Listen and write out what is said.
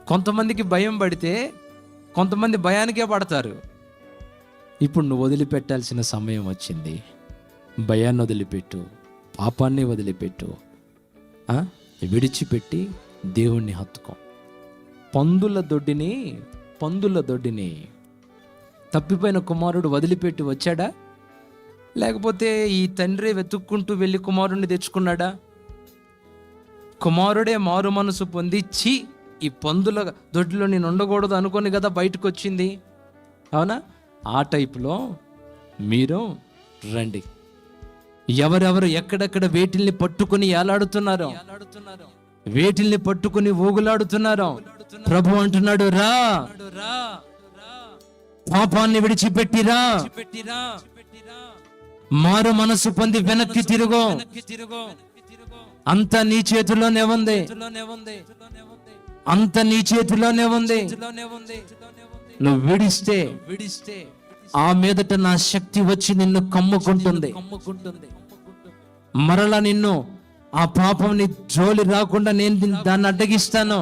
కొంతమందికి భయం పడితే కొంతమంది భయానికే పడతారు. ఇప్పుడు నువ్వు వదిలిపెట్టాల్సిన సమయం వచ్చింది. భయాన్ని వదిలిపెట్టు, పాపాన్ని వదిలిపెట్టు, విడిచిపెట్టి దేవుణ్ణి హత్తుకో. పందుల దొడ్డిని తప్పిపోయిన కుమారుడు వదిలిపెట్టి వచ్చాడా? లేకపోతే ఈ తండ్రి వెతుక్కుంటూ వెళ్ళి కుమారుడిని తెచ్చుకున్నాడా? కుమారుడే మారు మనసు పొందిచ్చి ఈ పందుల దొడ్డిలో నేను ఉండకూడదు అనుకొని కదా బయటకు వచ్చింది. అవునా? ఆ టైపులో మీరు రండి. ఎవరెవరు ఎక్కడెక్కడ వేటిల్ని పట్టుకుని ఏలాడుతున్నారో, వేటిల్ని పట్టుకుని ఊగులాడుతున్నారో, ప్రభు అంటున్నాడు, రా, పాపాన్ని విడిచిపెట్టిరా, మారు మనసు పొంది వెనక్కి తిరుగు. అంత నీ చేతిలోనే ఉంది, అంత నీ చేతిలోనే ఉంది. నువ్వు విడిస్తే ఆ మీదట నా శక్తి వచ్చి నిన్ను కమ్ముకుంటుంది. మరలా నిన్ను ఆ పాపం నీ జోలి రాకుండా నేను దాన్ని అడ్డగిస్తాను.